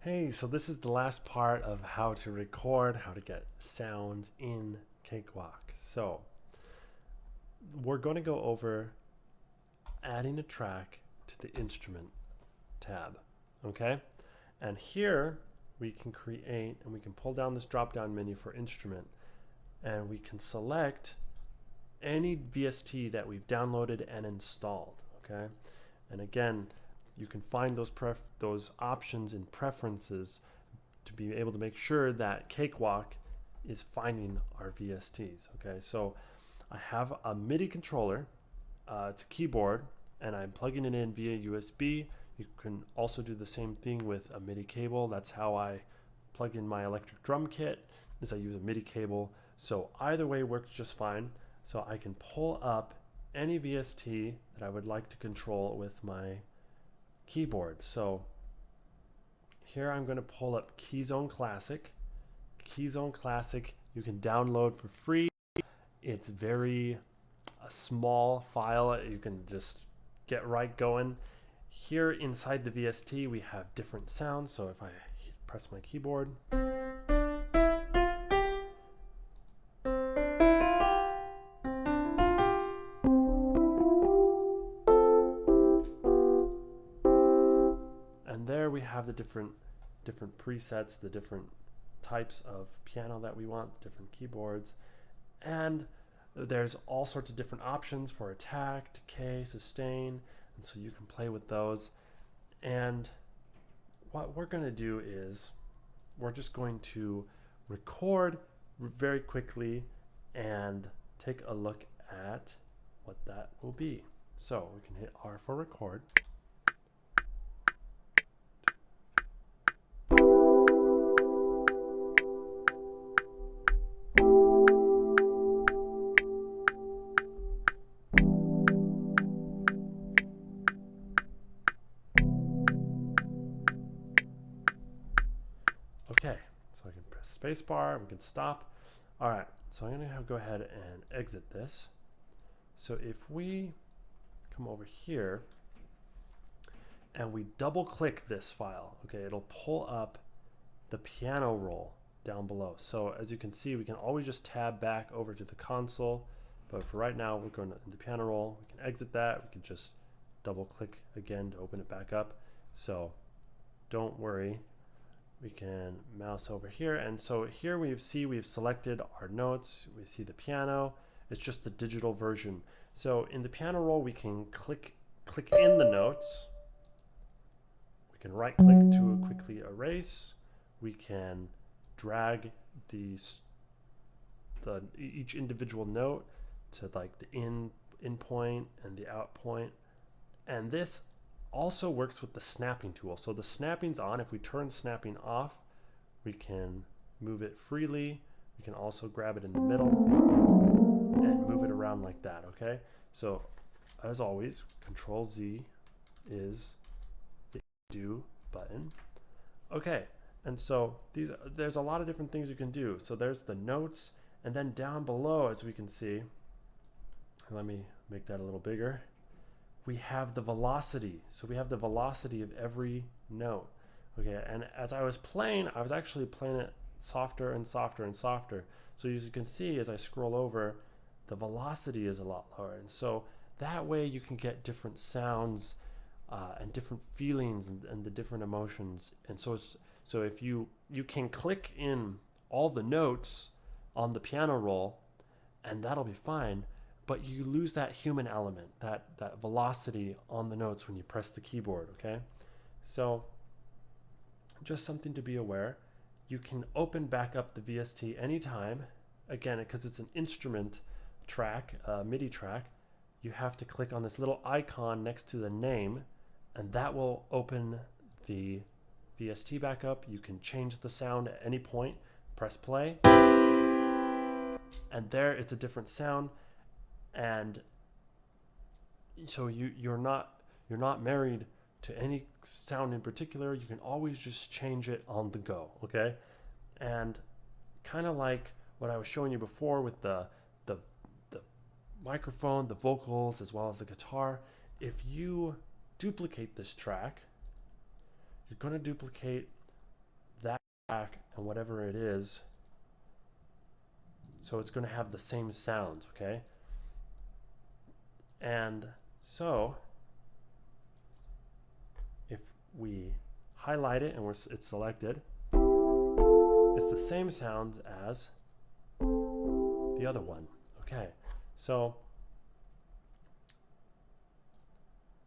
Hey, so this is the last part of how to record, how to get sounds in Cakewalk. So we're going to go over adding a track to the instrument tab, okay? And here we can create and we can pull down this drop-down menu for instrument, and we can select any VST that we've downloaded and installed, okay? And again, you can find those options in preferences to be able to make sure that Cakewalk is finding our VSTs. Okay, so I have a MIDI controller. It's a keyboard, and I'm plugging it in via USB. You can also do the same thing with a MIDI cable. That's how I plug in my electric drum kit, is I use a MIDI cable. So either way works just fine. So I can pull up any VST that I would like to control with my keyboard. So here I'm going to pull up Keyzone Classic. Keyzone Classic you can download for free. It's a small file. You can just get right going. Here inside the VST we have different sounds. So if I press my keyboard, and there we have the different presets, the different types of piano that we want, different keyboards, and there's all sorts of different options for attack, decay, sustain, and so you can play with those. And what we're going to do is we're just going to record very quickly and take a look at what that will be. So we can hit R for record. Okay, so I can press spacebar, we can stop. All right, so I'm gonna go ahead and exit this. So if we come over here and we double click this file, okay, it'll pull up the piano roll down below. So as you can see, we can always just tab back over to the console, but for right now, we're going to the piano roll. We can exit that. We can just double click again to open it back up. So don't worry. We can mouse over here, and so here we've selected our notes. We see the piano. It's just the digital version. So in the piano roll, we can click in the notes. We can right click to quickly erase. We can drag each individual note to like the in point and the out point, and this also works with the snapping tool. So the snapping's on. If we turn snapping off, we can move it freely. We can also grab it in the middle and move it around like that, okay? So as always, Control Z is the do button. Okay, and so there's a lot of different things you can do. So there's the notes, and then down below, as we can see, let me make that a little bigger, we have the velocity. So we have the velocity of every note. Okay, and as I was playing, I was actually playing it softer and softer and softer. So as you can see, as I scroll over, the velocity is a lot lower. And so that way you can get different sounds and different feelings and the different emotions. And so if you can click in all the notes on the piano roll, and that'll be fine. But you lose that human element, that velocity on the notes when you press the keyboard, okay? So just something to be aware. You can open back up the VST anytime. Again, because it's an instrument track, MIDI track, you have to click on this little icon next to the name, and that will open the VST back up. You can change the sound at any point, press play, and there it's a different sound. And so you're not married to any sound in particular. You can always just change it on the go, okay? And kind of like what I was showing you before with the microphone, the vocals, as well as the guitar, if you duplicate this track, you're going to duplicate track and whatever it is. So it's going to have the same sounds, okay? And so if we highlight it and it's selected, it's the same sounds as the other one. Okay, so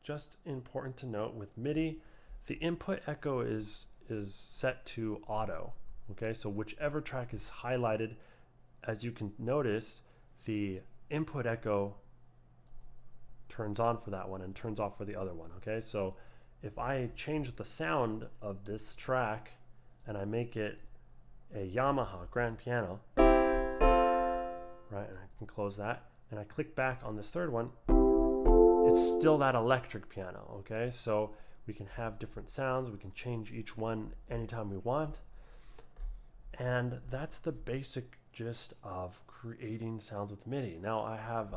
just important to note with MIDI, the input echo is set to auto. Okay, so whichever track is highlighted, as you can notice, the input echo turns on for that one and turns off for the other one. Okay, so if I change the sound of this track and I make it a Yamaha grand piano, right, and I can close that, and I click back on this third one, it's still that electric piano. Okay, so we can have different sounds, we can change each one anytime we want, and that's the basic gist of creating sounds with MIDI. Now I have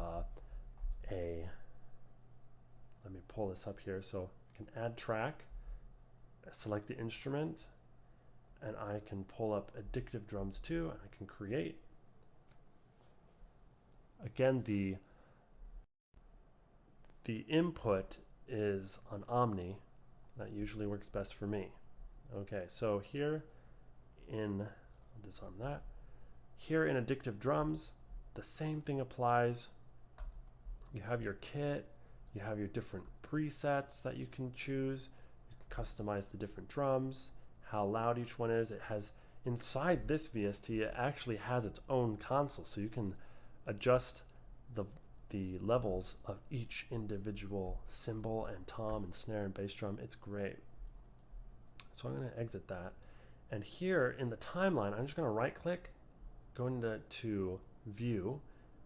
let me pull this up here, so I can add track, select the instrument, and I can pull up Addictive Drums too, and I can create. Again, the input is on Omni. That usually works best for me. Okay, so here in, I'll disarm that. Here in Addictive Drums, the same thing applies. You have your kit, you have your different presets that you can choose. You can customize the different drums, how loud each one is. It has, inside this VST, it actually has its own console, so you can adjust the levels of each individual cymbal and tom and snare and bass drum. It's great. So I'm going to exit that. And here in the timeline, I'm just going to right click, go into view,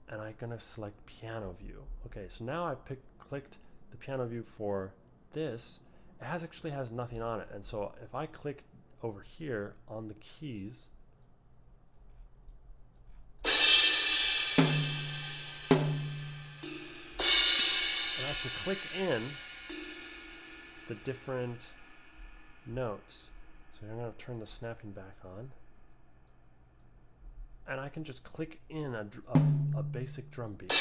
and I'm going to select piano view. Okay, so now I clicked the piano view for this. It actually has nothing on it. And so if I click over here on the keys, and I can click in the different notes. So I'm going to turn the snapping back on. And I can just click in a basic drum beat.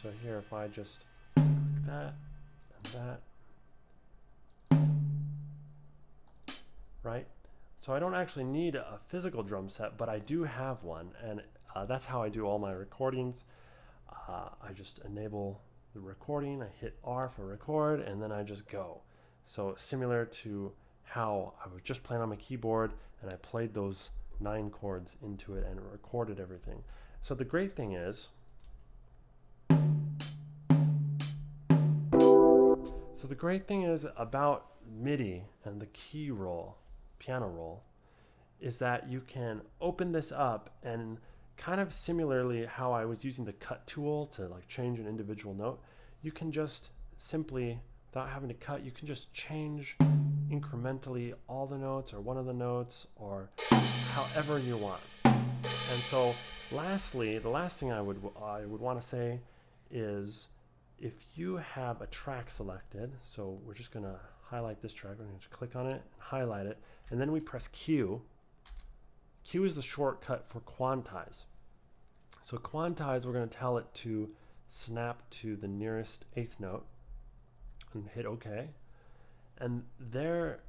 So here, if I just click that and that, right? So I don't actually need a physical drum set, but I do have one, and that's how I do all my recordings. I just enable the recording, I hit R for record, and then I just go. So similar to how I was just playing on my keyboard and I played those 9 chords into it and it recorded everything. So the great thing is, about MIDI and the key roll, piano roll, is that you can open this up and kind of similarly how I was using the cut tool to like change an individual note, you can just simply, without having to cut, you can just change incrementally all the notes or one of the notes or however you want. And so lastly, the last thing I would want to say is, if you have a track selected, so we're just going to highlight this track, we're going to click on it and highlight it, and then we press Q. Q is the shortcut for quantize. So quantize, we're going to tell it to snap to the nearest 8th note and hit OK. And there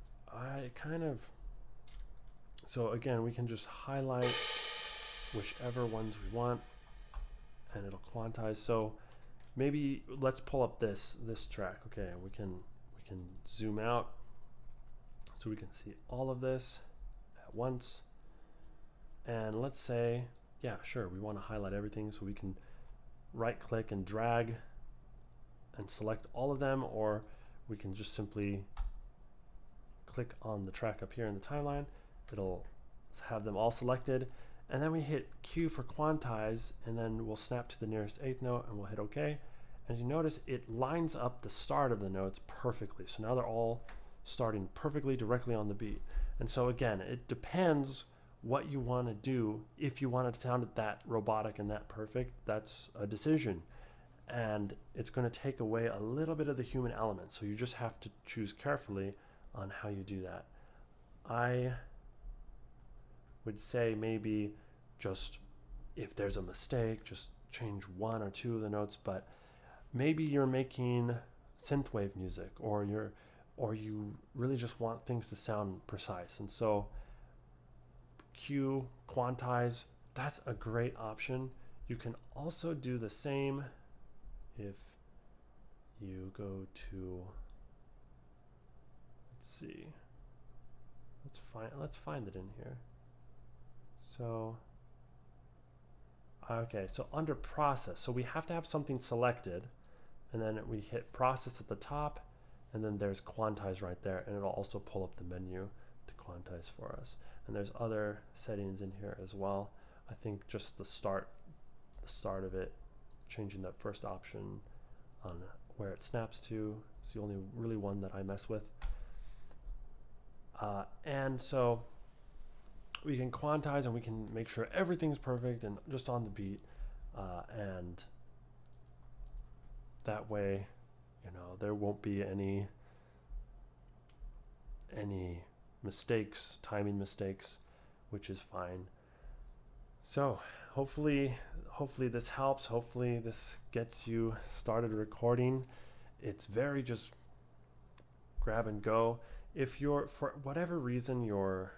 so again, we can just highlight whichever ones we want and it'll quantize. So maybe let's pull up this track. Okay, we can zoom out so we can see all of this at once. And let's say, yeah, sure, we want to highlight everything, so we can right click and drag and select all of them, or we can just simply click on the track up here in the timeline. It'll have them all selected, and then we hit Q for quantize, and then we'll snap to the nearest 8th note and we'll hit OK. And you notice it lines up the start of the notes perfectly. So now they're all starting perfectly directly on the beat. And so again, it depends what you want to do. If you want it to sound that robotic and that perfect, that's a decision. and it's going to take away a little bit of the human element. So you just have to choose carefully on how you do that. I would say maybe just if there's a mistake, just change one or two of the notes, but maybe you're making synthwave music, or you really just want things to sound precise. And so quantize, that's a great option. You can also do the same if you go to, let's see, let's find it in here. So okay, so under process, so we have to have something selected, and then we hit process at the top, and then there's quantize right there, and it'll also pull up the menu to quantize for us. And there's other settings in here as well. I think just the start of it, changing that first option on where it snaps to, is the only really one that I mess with. And so we can quantize, and we can make sure everything's perfect and just on the beat, and that way, you know, there won't be any mistakes, timing mistakes, which is fine. So hopefully this helps. Hopefully this gets you started recording. It's very just grab and go. If you're, for whatever reason, your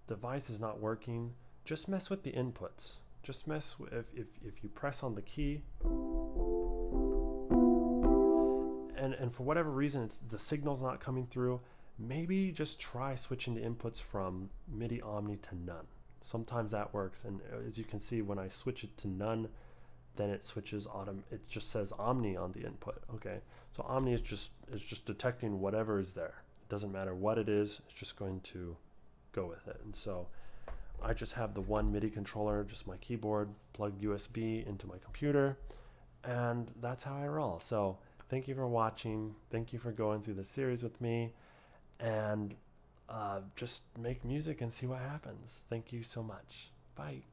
device is not working, just mess with the inputs. Just mess with, if you press on the key and for whatever reason the signal's not coming through, maybe just try switching the inputs from MIDI Omni to none. Sometimes that works, and as you can see, when I switch it to none, then it switches it just says Omni on the input. Okay, so Omni is just detecting whatever is there. It doesn't matter what it is, it's just going to go with it. And so I just have the one MIDI controller, just my keyboard, plugged USB into my computer, and that's how I roll. So thank you for watching. Thank you for going through the series with me, and just make music and see what happens. Thank you so much. Bye.